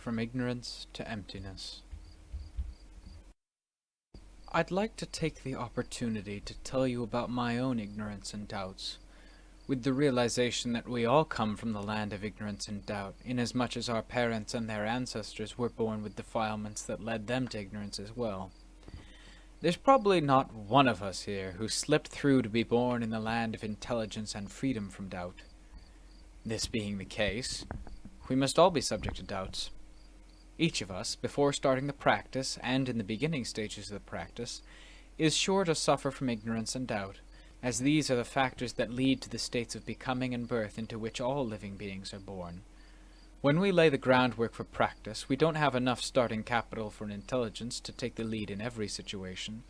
From Ignorance to Emptiness. I'd like to take the opportunity to tell you about my own ignorance and doubts, with the realization that we all come from the land of ignorance and doubt, inasmuch as our parents and their ancestors were born with defilements that led them to ignorance as well. There's probably not one of us here who slipped through to be born in the land of intelligence and freedom from doubt. This being the case, we must all be subject to doubts. Each of us, before starting the practice and in the beginning stages of the practice, is sure to suffer from ignorance and doubt, as these are the factors that lead to the states of becoming and birth into which all living beings are born. When we lay the groundwork for practice, we don't have enough starting capital for an intelligence to take the lead in every situation,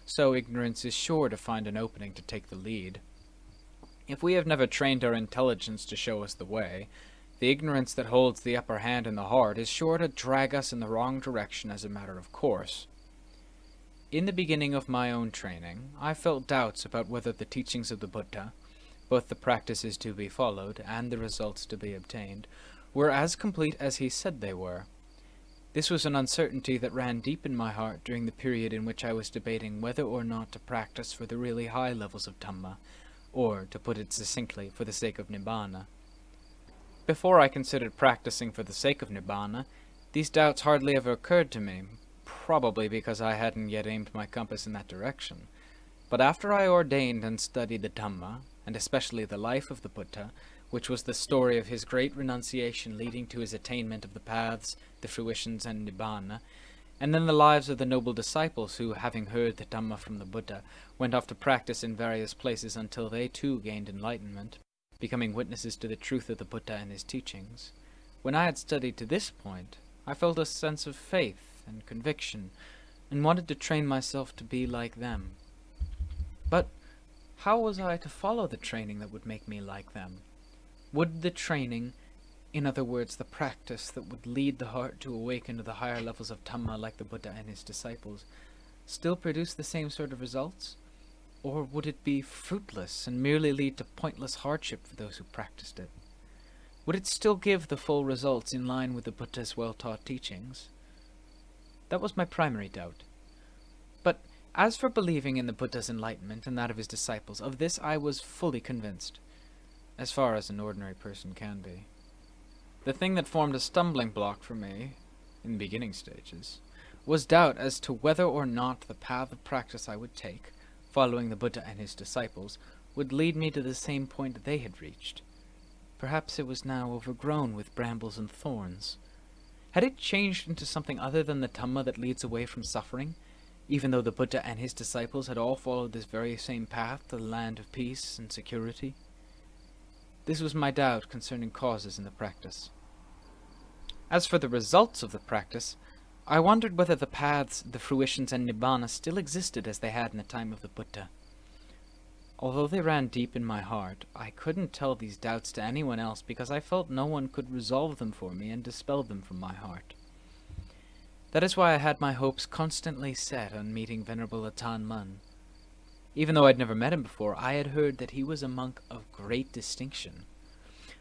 so ignorance is sure to find an opening to take the lead. If we have never trained our intelligence to show us the way, the ignorance that holds the upper hand in the heart is sure to drag us in the wrong direction as a matter of course. In the beginning of my own training, I felt doubts about whether the teachings of the Buddha, both the practices to be followed and the results to be obtained, were as complete as he said they were. This was an uncertainty that ran deep in my heart during the period in which I was debating whether or not to practice for the really high levels of Dhamma, or, to put it succinctly, for the sake of Nibbana. Before I considered practicing for the sake of Nibbana, these doubts hardly ever occurred to me, probably because I hadn't yet aimed my compass in that direction. But after I ordained and studied the Dhamma, and especially the life of the Buddha, which was the story of his great renunciation leading to his attainment of the paths, the fruitions, and Nibbana, and then the lives of the noble disciples who, having heard the Dhamma from the Buddha, went off to practice in various places until they too gained enlightenment, becoming witnesses to the truth of the Buddha and his teachings. When I had studied to this point, I felt a sense of faith and conviction, and wanted to train myself to be like them. But how was I to follow the training that would make me like them? Would the training, in other words the practice that would lead the heart to awaken to the higher levels of Dhamma like the Buddha and his disciples, still produce the same sort of results? Or would it be fruitless and merely lead to pointless hardship for those who practiced it? Would it still give the full results in line with the Buddha's well-taught teachings? That was my primary doubt. But as for believing in the Buddha's enlightenment and that of his disciples, of this I was fully convinced, as far as an ordinary person can be. The thing that formed a stumbling block for me, in the beginning stages, was doubt as to whether or not the path of practice I would take, following the Buddha and his disciples, would lead me to the same point they had reached. Perhaps it was now overgrown with brambles and thorns. Had it changed into something other than the Dhamma that leads away from suffering, even though the Buddha and his disciples had all followed this very same path to the land of peace and security? This was my doubt concerning causes in the practice. As for the results of the practice, I wondered whether the paths, the fruitions, and Nibbana still existed as they had in the time of the Buddha. Although they ran deep in my heart, I couldn't tell these doubts to anyone else because I felt no one could resolve them for me and dispel them from my heart. That is why I had my hopes constantly set on meeting Venerable Ajaan Mahā. Even though I'd never met him before, I had heard that he was a monk of great distinction.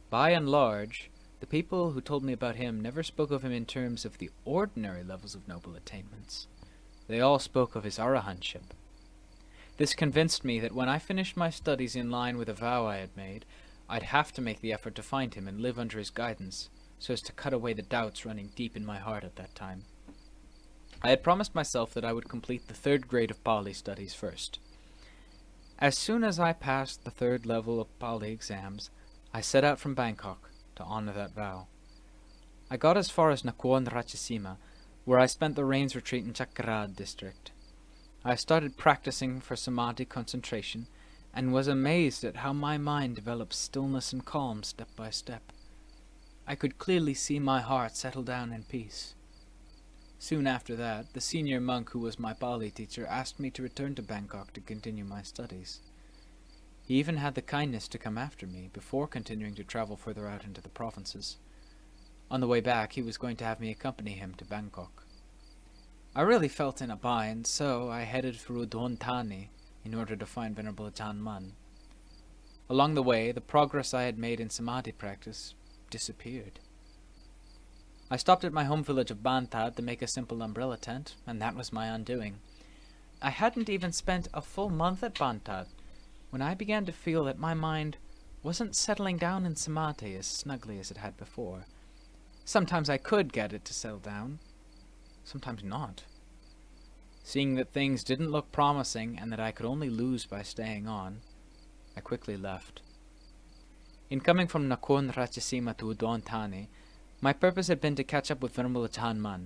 By and large, the people who told me about him never spoke of him in terms of the ordinary levels of noble attainments. They all spoke of his arahantship. This convinced me that when I finished my studies in line with a vow I had made, I'd have to make the effort to find him and live under his guidance, so as to cut away the doubts running deep in my heart at that time. I had promised myself that I would complete the 3rd grade of Pali studies first. As soon as I passed the 3rd level of Pali exams, I set out from Bangkok to honor that vow. I got as far as Nakhon Ratchasima, where I spent the rains retreat in Chakrad district. I started practicing for samadhi concentration, and was amazed at how my mind developed stillness and calm step by step. I could clearly see my heart settle down in peace. Soon after that, the senior monk who was my Pali teacher asked me to return to Bangkok to continue my studies. He even had the kindness to come after me, before continuing to travel further out into the provinces. On the way back, he was going to have me accompany him to Bangkok. I really felt in a bind, so I headed for Udon Thani in order to find Venerable Ajaan Mahā. Along the way, the progress I had made in samadhi practice disappeared. I stopped at my home village of Bantad to make a simple umbrella tent, and that was my undoing. I hadn't even spent a full month at Bantad when I began to feel that my mind wasn't settling down in samadhi as snugly as it had before. Sometimes I could get it to settle down, sometimes not. Seeing that things didn't look promising and that I could only lose by staying on, I quickly left. In coming from Nakhon Ratchasima to Udon Thani, my purpose had been to catch up with Venerable Ajaan Mahā,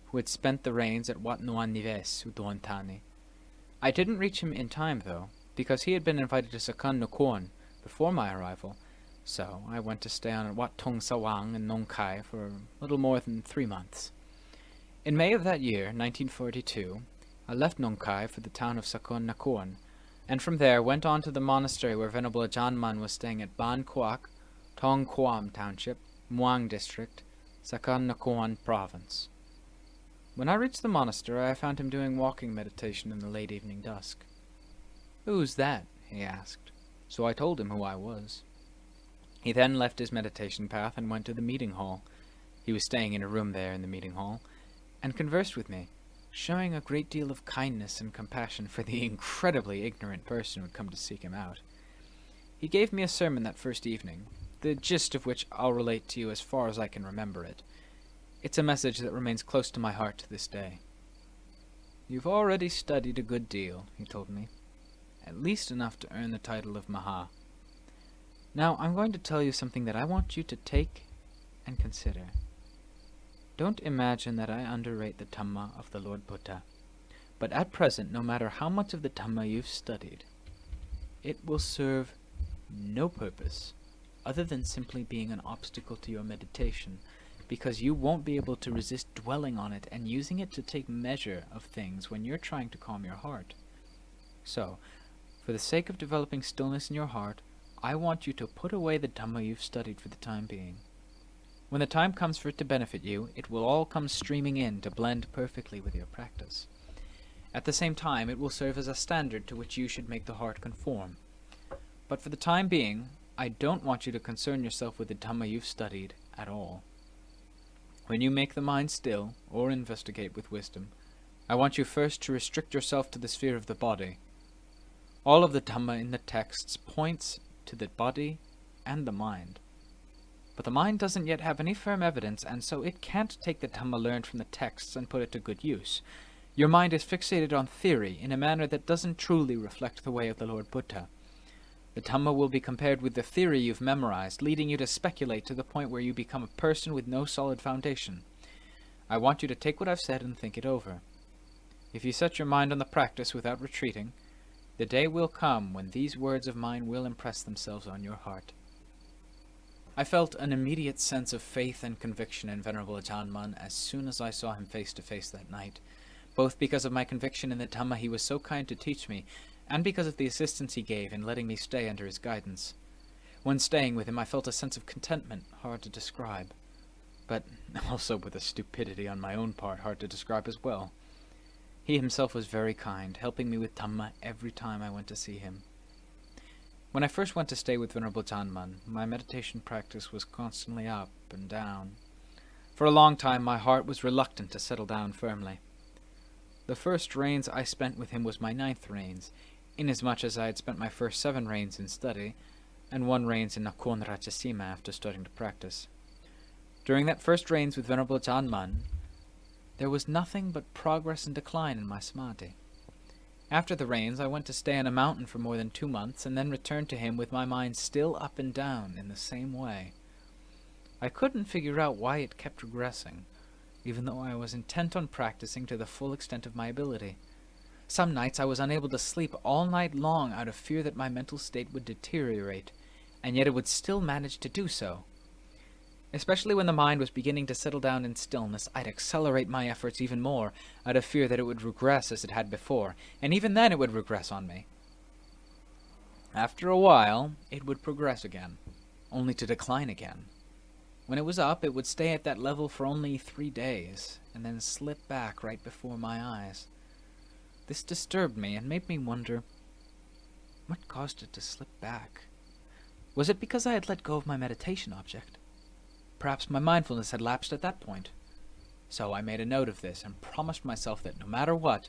who had spent the rains at Wat Nuan Nives, Udon Thani. I didn't reach him in time, though, because he had been invited to Sakan Nakhon before my arrival, so I went to stay on at Wat Tong Sawang in Nong Khai for a little more than 3 months. In May of that year, 1942, I left Nong Khai for the town of Sakon Nakhon, and from there went on to the monastery where Venerable Ajaan Mahā was staying at Ban Kuak, Tong Kuam Township, Muang District, Sakan Nakhon Province. When I reached the monastery, I found him doing walking meditation in the late evening dusk. "Who's that?" he asked, so I told him who I was. He then left his meditation path and went to the meeting hall. He was staying in a room there in the meeting hall, and conversed with me, showing a great deal of kindness and compassion for the incredibly ignorant person who had come to seek him out. He gave me a sermon that first evening, the gist of which I'll relate to you as far as I can remember it. It's a message that remains close to my heart to this day. "You've already studied a good deal," he told me, "at least enough to earn the title of Maha. Now I'm going to tell you something that I want you to take and consider. Don't imagine that I underrate the Dhamma of the Lord Buddha, but at present, no matter how much of the Dhamma you've studied, it will serve no purpose other than simply being an obstacle to your meditation, because you won't be able to resist dwelling on it and using it to take measure of things when you're trying to calm your heart. So, for the sake of developing stillness in your heart, I want you to put away the Dhamma you've studied for the time being. When the time comes for it to benefit you, it will all come streaming in to blend perfectly with your practice. At the same time, it will serve as a standard to which you should make the heart conform. But for the time being, I don't want you to concern yourself with the Dhamma you've studied at all. When you make the mind still, or investigate with wisdom, I want you first to restrict yourself to the sphere of the body. All of the Dhamma in the texts points to the body and the mind. But the mind doesn't yet have any firm evidence, and so it can't take the Dhamma learned from the texts and put it to good use. Your mind is fixated on theory in a manner that doesn't truly reflect the way of the Lord Buddha. The Dhamma will be compared with the theory you've memorized, leading you to speculate to the point where you become a person with no solid foundation. I want you to take what I've said and think it over. If you set your mind on the practice without retreating, the day will come when these words of mine will impress themselves on your heart." I felt an immediate sense of faith and conviction in Venerable Ajaan Mahā as soon as I saw him face to face that night, both because of my conviction in the Dhamma he was so kind to teach me, and because of the assistance he gave in letting me stay under his guidance. When staying with him, I felt a sense of contentment hard to describe, but also with a stupidity on my own part hard to describe as well. He himself was very kind, helping me with Dhamma every time I went to see him. When I first went to stay with Venerable Ajaan Mahā, my meditation practice was constantly up and down. For a long time my heart was reluctant to settle down firmly. The first rains I spent with him was my 9th rains, inasmuch as I had spent my first 7 rains in study, and 1 rains in Nakhon Ratchasima after starting to practice. During that first rains with Venerable Ajaan Mahā, there was nothing but progress and decline in my samadhi. After the rains, I went to stay on a mountain for more than 2 months, and then returned to him with my mind still up and down in the same way. I couldn't figure out why it kept regressing, even though I was intent on practicing to the full extent of my ability. Some nights I was unable to sleep all night long out of fear that my mental state would deteriorate, and yet it would still manage to do so. Especially when the mind was beginning to settle down in stillness, I'd accelerate my efforts even more, out of fear that it would regress as it had before, and even then it would regress on me. After a while, it would progress again, only to decline again. When it was up, it would stay at that level for only 3 days, and then slip back right before my eyes. This disturbed me and made me wonder, what caused it to slip back? Was it because I had let go of my meditation object? perhaps my mindfulness had lapsed at that point. So I made a note of this and promised myself that no matter what,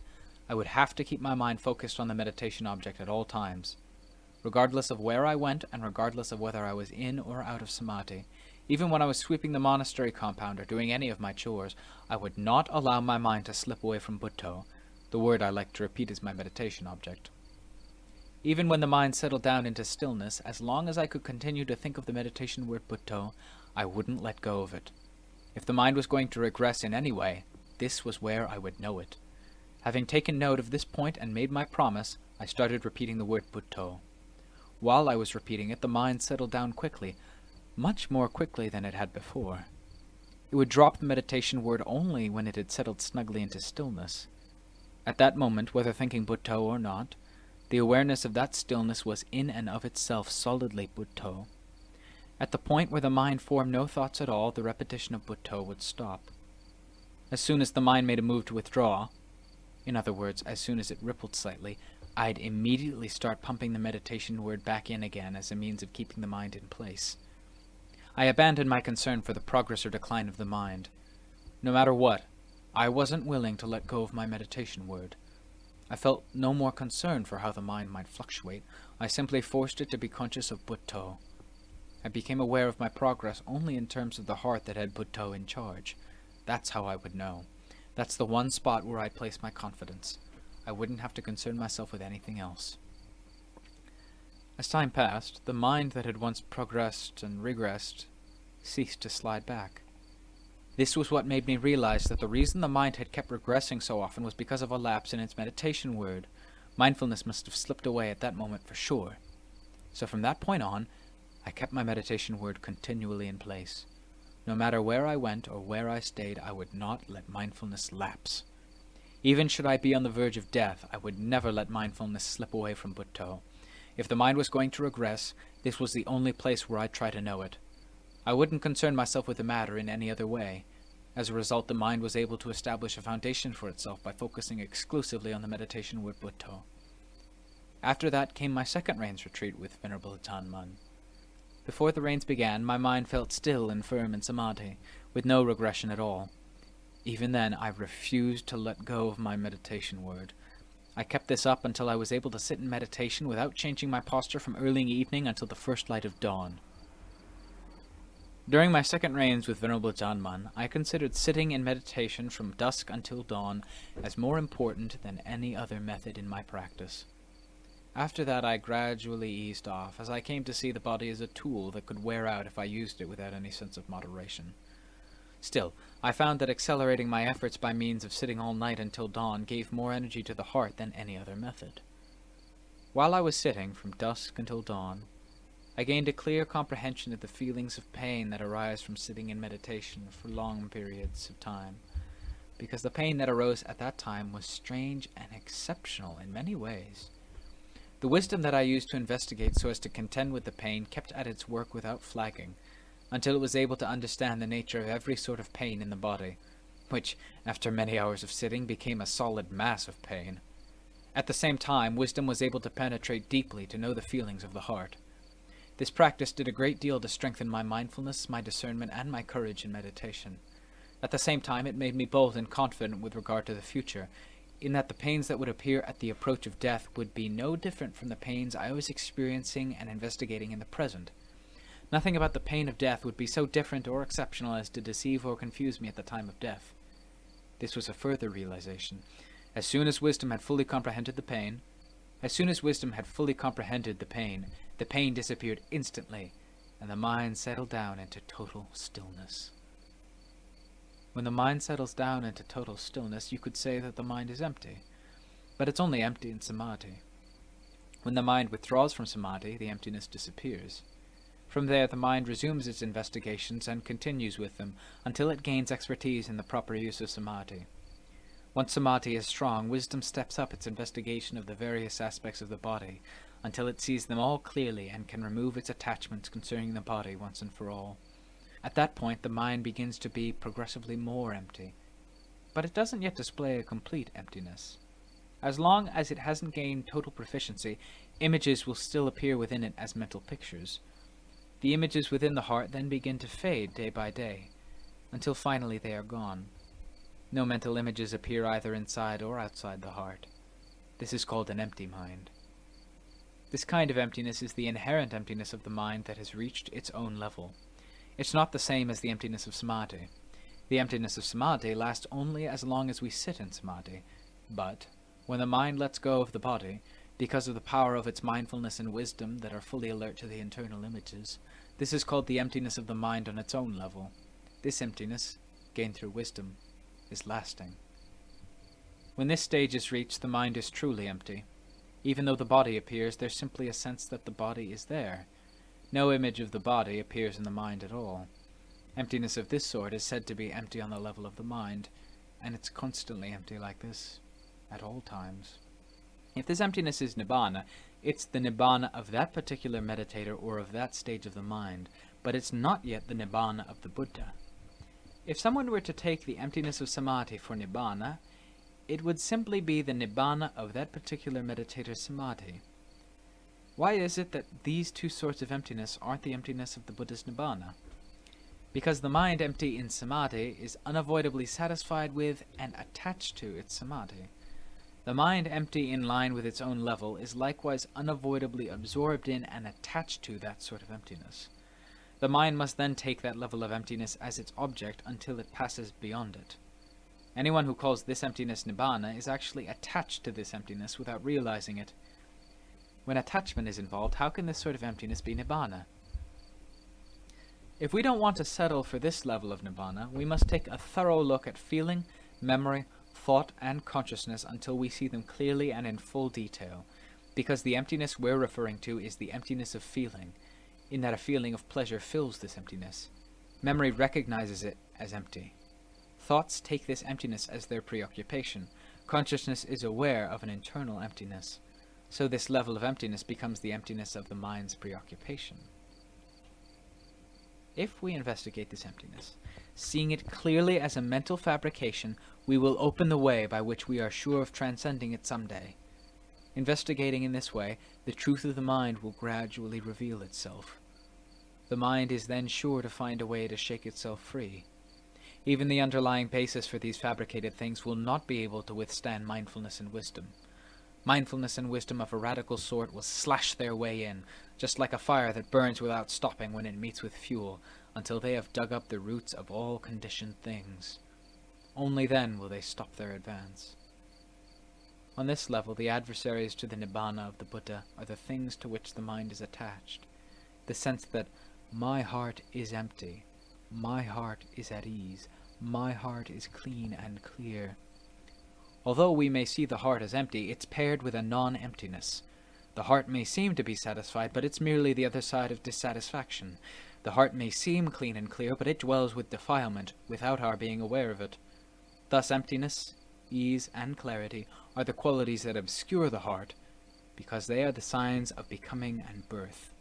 I would have to keep my mind focused on the meditation object at all times. Regardless of where I went and regardless of whether I was in or out of samadhi, even when I was sweeping the monastery compound or doing any of my chores, I would not allow my mind to slip away from Buddho, the word I like to repeat as my meditation object. Even when the mind settled down into stillness, as long as I could continue to think of the meditation word Buddho, I wouldn't let go of it. If the mind was going to regress in any way, this was where I would know it. Having taken note of this point and made my promise, I started repeating the word Buddho. While I was repeating it, the mind settled down quickly, much more quickly than it had before. It would drop the meditation word only when it had settled snugly into stillness. At that moment, whether thinking Buddho or not, the awareness of that stillness was in and of itself solidly Buddho. At the point where the mind formed no thoughts at all, the repetition of Buddho would stop. As soon as the mind made a move to withdraw, in other words, as soon as it rippled slightly, I'd immediately start pumping the meditation word back in again as a means of keeping the mind in place. I abandoned my concern for the progress or decline of the mind. No matter what, I wasn't willing to let go of my meditation word. I felt no more concern for how the mind might fluctuate. I simply forced it to be conscious of Buddho. I became aware of my progress only in terms of the heart that had Buddho in charge. That's how I would know. That's the one spot where I place my confidence. I wouldn't have to concern myself with anything else. As time passed, the mind that had once progressed and regressed ceased to slide back. This was what made me realize that the reason the mind had kept regressing so often was because of a lapse in its meditation word. Mindfulness must have slipped away at that moment for sure. So from that point on, I kept my meditation word continually in place. No matter where I went or where I stayed, I would not let mindfulness lapse. Even should I be on the verge of death, I would never let mindfulness slip away from Buddho. If the mind was going to regress, this was the only place where I'd try to know it. I wouldn't concern myself with the matter in any other way. As a result, the mind was able to establish a foundation for itself by focusing exclusively on the meditation word Buddho. After that came my second rains retreat with Venerable Ajaan Mahā. Before the rains began, my mind felt still and firm in samadhi, with no regression at all. Even then, I refused to let go of my meditation word. I kept this up until I was able to sit in meditation without changing my posture from early evening until the first light of dawn. During my second rains with Venerable Ajaan Mahā, I considered sitting in meditation from dusk until dawn as more important than any other method in my practice. After that, I gradually eased off, as I came to see the body as a tool that could wear out if I used it without any sense of moderation. Still, I found that accelerating my efforts by means of sitting all night until dawn gave more energy to the heart than any other method. While I was sitting from dusk until dawn, I gained a clear comprehension of the feelings of pain that arise from sitting in meditation for long periods of time, because the pain that arose at that time was strange and exceptional in many ways. The wisdom that I used to investigate so as to contend with the pain kept at its work without flagging, until it was able to understand the nature of every sort of pain in the body, which, after many hours of sitting, became a solid mass of pain. At the same time, wisdom was able to penetrate deeply to know the feelings of the heart. This practice did a great deal to strengthen my mindfulness, my discernment, and my courage in meditation. At the same time, it made me bold and confident with regard to the future, in that the pains that would appear at the approach of death would be no different from the pains I was experiencing and investigating in the present. Nothing about the pain of death would be so different or exceptional as to deceive or confuse me at the time of death. This was a further realization. As soon as wisdom had fully comprehended the pain, the pain disappeared instantly, and the mind settled down into total stillness. When the mind settles down into total stillness, you could say that the mind is empty, but it's only empty in samadhi. When the mind withdraws from samadhi, the emptiness disappears. From there, the mind resumes its investigations and continues with them until it gains expertise in the proper use of samadhi. Once samadhi is strong, wisdom steps up its investigation of the various aspects of the body until it sees them all clearly and can remove its attachments concerning the body once and for all. At that point, the mind begins to be progressively more empty, but it doesn't yet display a complete emptiness. As long as it hasn't gained total proficiency, images will still appear within it as mental pictures. The images within the heart then begin to fade day by day, until finally they are gone. No mental images appear either inside or outside the heart. This is called an empty mind. This kind of emptiness is the inherent emptiness of the mind that has reached its own level. It's not the same as the emptiness of samadhi. The emptiness of samadhi lasts only as long as we sit in samadhi, but when the mind lets go of the body, because of the power of its mindfulness and wisdom that are fully alert to the internal images, this is called the emptiness of the mind on its own level. This emptiness, gained through wisdom, is lasting. When this stage is reached, the mind is truly empty. Even though the body appears, there's simply a sense that the body is there. No image of the body appears in the mind at all. Emptiness of this sort is said to be empty on the level of the mind, and it's constantly empty like this, at all times. If this emptiness is Nibbāna, it's the Nibbāna of that particular meditator or of that stage of the mind, but it's not yet the Nibbāna of the Buddha. If someone were to take the emptiness of samadhi for Nibbāna, it would simply be the Nibbāna of that particular meditator's samadhi. Why is it that these two sorts of emptiness aren't the emptiness of the Buddha's Nibbāna? Because the mind empty in samadhi is unavoidably satisfied with and attached to its samadhi. The mind empty in line with its own level is likewise unavoidably absorbed in and attached to that sort of emptiness. The mind must then take that level of emptiness as its object until it passes beyond it. Anyone who calls this emptiness Nibbāna is actually attached to this emptiness without realizing it. When attachment is involved, how can this sort of emptiness be Nibbāna? If we don't want to settle for this level of Nibbāna, we must take a thorough look at feeling, memory, thought, and consciousness until we see them clearly and in full detail, because the emptiness we're referring to is the emptiness of feeling, in that a feeling of pleasure fills this emptiness. Memory recognizes it as empty. Thoughts take this emptiness as their preoccupation. Consciousness is aware of an internal emptiness. So this level of emptiness becomes the emptiness of the mind's preoccupation. If we investigate this emptiness, seeing it clearly as a mental fabrication, we will open the way by which we are sure of transcending it someday. Investigating in this way, the truth of the mind will gradually reveal itself. The mind is then sure to find a way to shake itself free. Even the underlying basis for these fabricated things will not be able to withstand mindfulness and wisdom. Mindfulness and wisdom of a radical sort will slash their way in, just like a fire that burns without stopping when it meets with fuel, until they have dug up the roots of all conditioned things. Only then will they stop their advance. On this level, the adversaries to the Nibbāna of the Buddha are the things to which the mind is attached. The sense that my heart is empty, my heart is at ease, my heart is clean and clear. Although we may see the heart as empty, it's paired with a non-emptiness. The heart may seem to be satisfied, but it's merely the other side of dissatisfaction. The heart may seem clean and clear, but it dwells with defilement, without our being aware of it. Thus emptiness, ease, and clarity are the qualities that obscure the heart, because they are the signs of becoming and birth.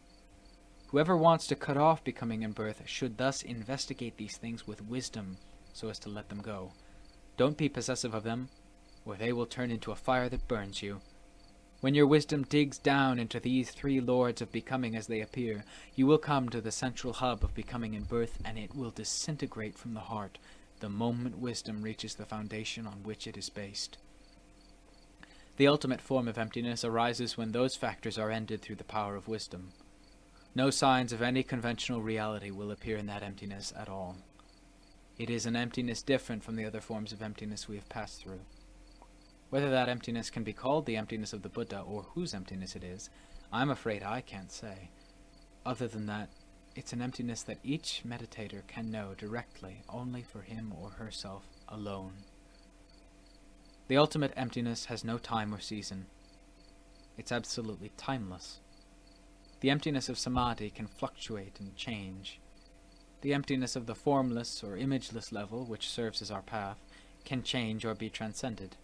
Whoever wants to cut off becoming and birth should thus investigate these things with wisdom, so as to let them go. Don't be possessive of them, or they will turn into a fire that burns you. When your wisdom digs down into these three lords of becoming as they appear, you will come to the central hub of becoming and birth, and it will disintegrate from the heart the moment wisdom reaches the foundation on which it is based. The ultimate form of emptiness arises when those factors are ended through the power of wisdom. No signs of any conventional reality will appear in that emptiness at all. It is an emptiness different from the other forms of emptiness we have passed through. Whether that emptiness can be called the emptiness of the Buddha or whose emptiness it is, I'm afraid I can't say. Other than that, it's an emptiness that each meditator can know directly only for him or herself alone. The ultimate emptiness has no time or season. It's absolutely timeless. The emptiness of samadhi can fluctuate and change. The emptiness of the formless or imageless level, which serves as our path, can change or be transcended.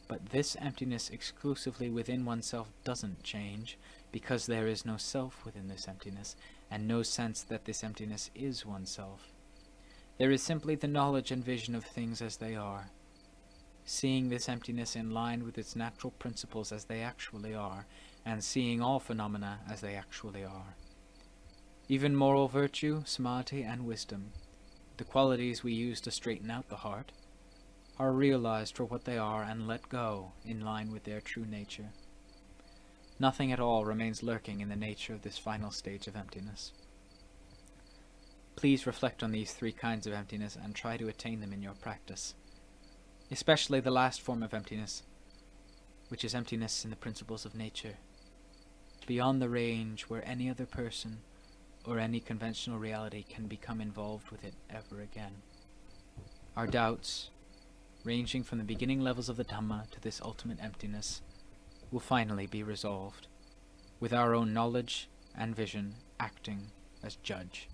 But this emptiness exclusively within oneself doesn't change, because there is no self within this emptiness, and no sense that this emptiness is oneself. There is simply the knowledge and vision of things as they are, seeing this emptiness in line with its natural principles as they actually are, and seeing all phenomena as they actually are. Even moral virtue, samadhi, and wisdom, the qualities we use to straighten out the heart, are realized for what they are and let go in line with their true nature. Nothing at all remains lurking in the nature of this final stage of emptiness. Please reflect on these three kinds of emptiness and try to attain them in your practice, especially the last form of emptiness, which is emptiness in the principles of nature, beyond the range where any other person or any conventional reality can become involved with it ever again. Our doubts, ranging from the beginning levels of the Dhamma to this ultimate emptiness, will finally be resolved, with our own knowledge and vision acting as judge.